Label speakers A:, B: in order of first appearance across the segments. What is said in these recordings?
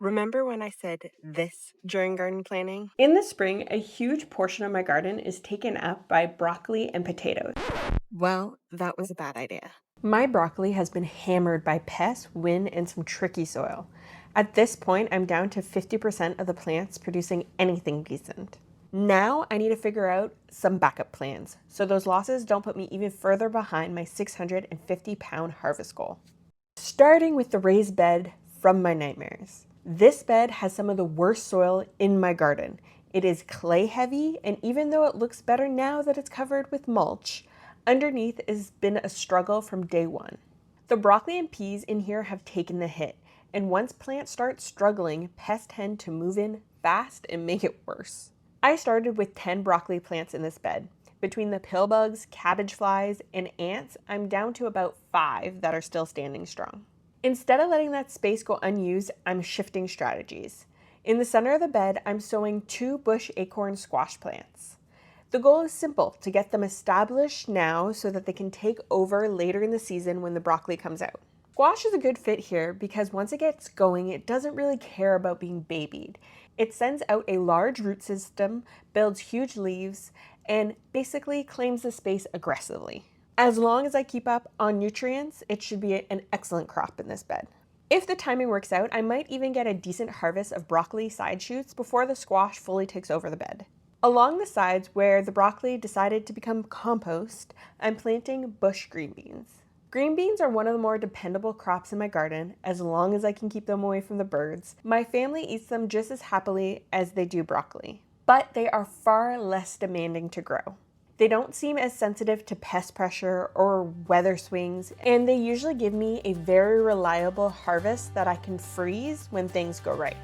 A: Remember when I said this during garden planning?
B: In the spring, a huge portion of my garden is taken up by broccoli and potatoes.
A: Well, that was a bad idea.
B: My broccoli has been hammered by pests, wind, and some tricky soil. At this point, I'm down to 50% of the plants producing anything decent. Now I need to figure out some backup plans so those losses don't put me even further behind my 650-pound harvest goal. Starting with the raised bed from my nightmares. This bed has some of the worst soil in my garden. It is clay heavy, and even though it looks better now that it's covered with mulch, underneath has been a struggle from day one. The broccoli and peas in here have taken the hit, and once plants start struggling, pests tend to move in fast and make it worse. I started with 10 broccoli plants in this bed. Between the pill bugs, cabbage flies, and ants, I'm down to about 5 that are still standing strong. Instead of letting that space go unused, I'm shifting strategies. In the center of the bed, I'm sowing 2 bush acorn squash plants. The goal is simple, to get them established now so that they can take over later in the season when the broccoli comes out. Squash is a good fit here because once it gets going, it doesn't really care about being babied. It sends out a large root system, builds huge leaves, and basically claims the space aggressively. As long as I keep up on nutrients, it should be an excellent crop in this bed. If the timing works out, I might even get a decent harvest of broccoli side shoots before the squash fully takes over the bed. Along the sides where the broccoli decided to become compost, I'm planting bush green beans. Green beans are one of the more dependable crops in my garden, as long as I can keep them away from the birds. My family eats them just as happily as they do broccoli, but they are far less demanding to grow. They don't seem as sensitive to pest pressure or weather swings, and they usually give me a very reliable harvest that I can freeze when things go right.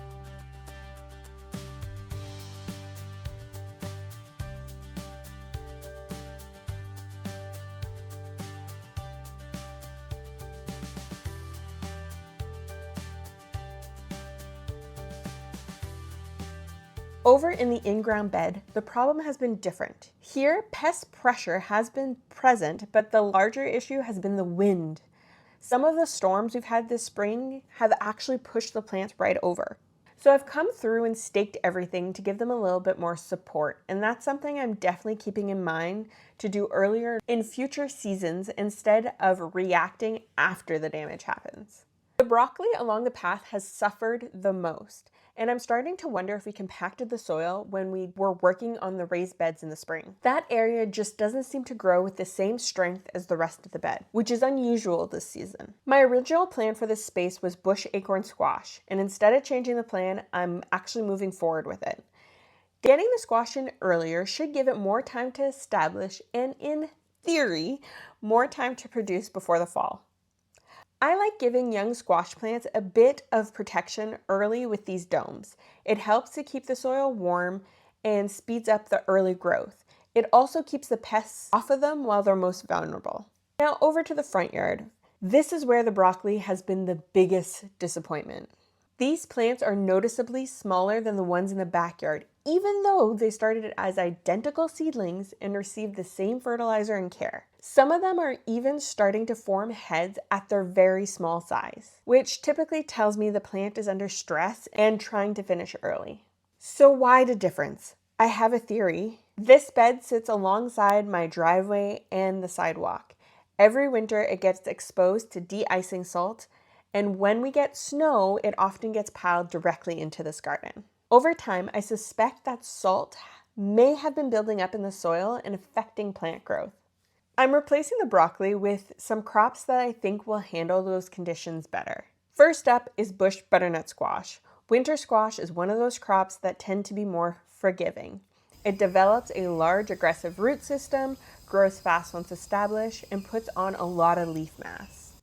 B: Over in the in-ground bed, the problem has been different. Here, pest pressure has been present, but the larger issue has been the wind. Some of the storms we've had this spring have actually pushed the plants right over. So I've come through and staked everything to give them a little bit more support, and that's something I'm definitely keeping in mind to do earlier in future seasons instead of reacting after the damage happens. The broccoli along the path has suffered the most, and I'm starting to wonder if we compacted the soil when we were working on the raised beds in the spring. That area just doesn't seem to grow with the same strength as the rest of the bed, which is unusual this season. My original plan for this space was bush acorn squash, and instead of changing the plan, I'm actually moving forward with it. Getting the squash in earlier should give it more time to establish and, in theory, more time to produce before the fall. I like giving young squash plants a bit of protection early with these domes. It helps to keep the soil warm and speeds up the early growth. It also keeps the pests off of them while they're most vulnerable. Now over to the front yard. This is where the broccoli has been the biggest disappointment. These plants are noticeably smaller than the ones in the backyard, even though they started as identical seedlings and received the same fertilizer and care. Some of them are even starting to form heads at their very small size, which typically tells me the plant is under stress and trying to finish early. So why the difference? I have a theory. This bed sits alongside my driveway and the sidewalk. Every winter it gets exposed to de-icing salt, and when we get snow, it often gets piled directly into this garden. Over time, I suspect that salt may have been building up in the soil and affecting plant growth. I'm replacing the broccoli with some crops that I think will handle those conditions better. First up is bush butternut squash. Winter squash is one of those crops that tend to be more forgiving. It develops a large aggressive root system, grows fast once established, and puts on a lot of leaf mass.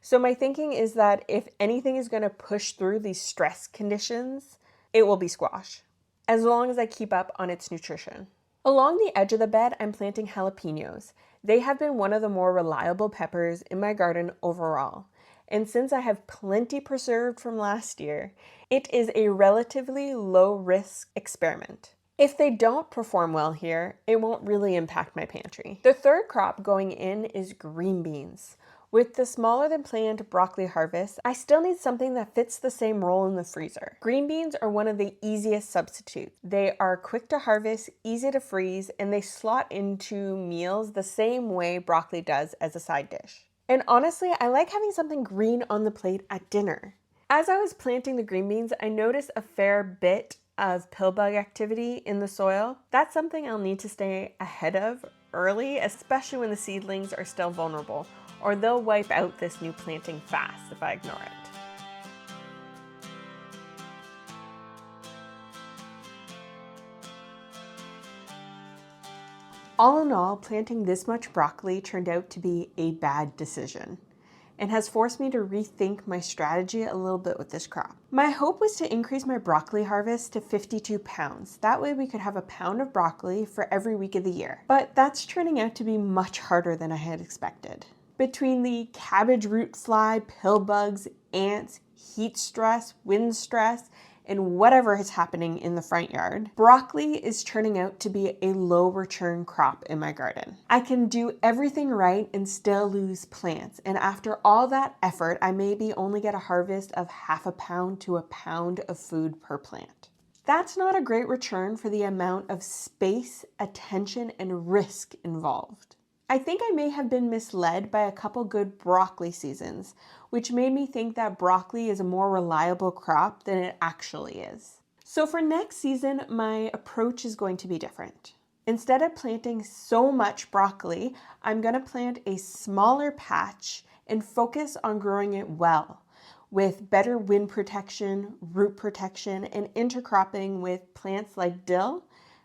B: So my thinking is that if anything is going to push through these stress conditions, it will be squash, as long as I keep up on its nutrition. Along the edge of the bed, I'm planting jalapenos. They have been one of the more reliable peppers in my garden overall. And since I have plenty preserved from last year, it is a relatively low-risk experiment. If they don't perform well here, it won't really impact my pantry. The third crop going in is green beans. With the smaller than planned broccoli harvest, I still need something that fits the same role in the freezer. Green beans are one of the easiest substitutes. They are quick to harvest, easy to freeze, and they slot into meals the same way broccoli does as a side dish. And honestly, I like having something green on the plate at dinner. As I was planting the green beans, I noticed a fair bit of pill bug activity in the soil. That's something I'll need to stay ahead of early, especially when the seedlings are still vulnerable, or they'll wipe out this new planting fast if I ignore it. All in all, planting this much broccoli turned out to be a bad decision and has forced me to rethink my strategy a little bit with this crop. My hope was to increase my broccoli harvest to 52 pounds. That way we could have a pound of broccoli for every week of the year. But that's turning out to be much harder than I had expected. Between the cabbage root fly, pill bugs, ants, heat stress, wind stress, and whatever is happening in the front yard, broccoli is turning out to be a low return crop in my garden. I can do everything right and still lose plants, and after all that effort, I maybe only get a harvest of half a pound to a pound of food per plant. That's not a great return for the amount of space, attention, and risk involved. I think I may have been misled by a couple good broccoli seasons, which made me think that broccoli is a more reliable crop than it actually is. So for next season, my approach is going to be different. Instead of planting so much broccoli, I'm going to plant a smaller patch and focus on growing it well, with better wind protection, root protection, and intercropping with plants like dill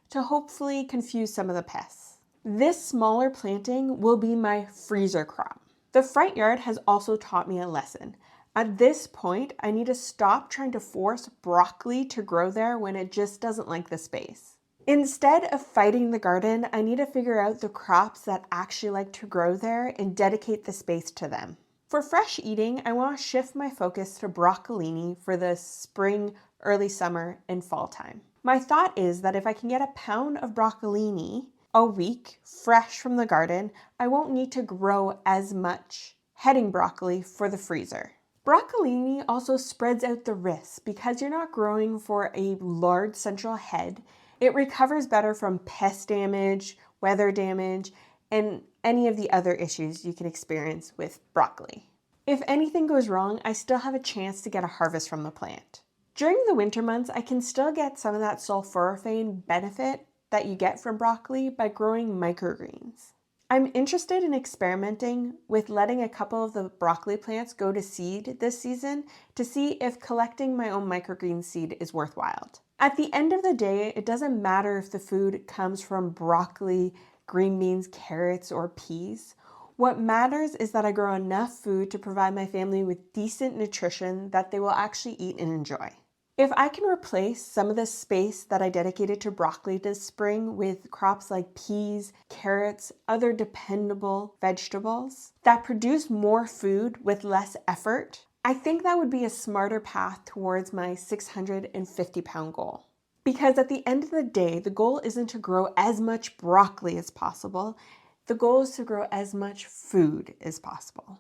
B: to hopefully confuse some of the pests. This smaller planting will be my freezer crop. The front yard has also taught me a lesson. At this point, I need to stop trying to force broccoli to grow there when it just doesn't like the space. Instead of fighting the garden, I need to figure out the crops that actually like to grow there and dedicate the space to them. For fresh eating, I want to shift my focus to broccolini for the spring, early summer, and fall time. My thought is that if I can get a pound of broccolini a week, fresh from the garden, I won't need to grow as much heading broccoli for the freezer. Broccolini also spreads out the risk because you're not growing for a large central head. It recovers better from pest damage, weather damage, and any of the other issues you can experience with broccoli. If anything goes wrong, I still have a chance to get a harvest from the plant. During the winter months, I can still get some of that sulforaphane benefit that you get from broccoli by growing microgreens. I'm interested in experimenting with letting a couple of the broccoli plants go to seed this season to see if collecting my own microgreen seed is worthwhile. At the end of the day, it doesn't matter if the food comes from broccoli, green beans, carrots, or peas. What matters is that I grow enough food to provide my family with decent nutrition that they will actually eat and enjoy. If I can replace some of the space that I dedicated to broccoli this spring with crops like peas, carrots, other dependable vegetables that produce more food with less effort, I think that would be a smarter path towards my 650-pound goal. Because at the end of the day, the goal isn't to grow as much broccoli as possible. The goal is to grow as much food as possible.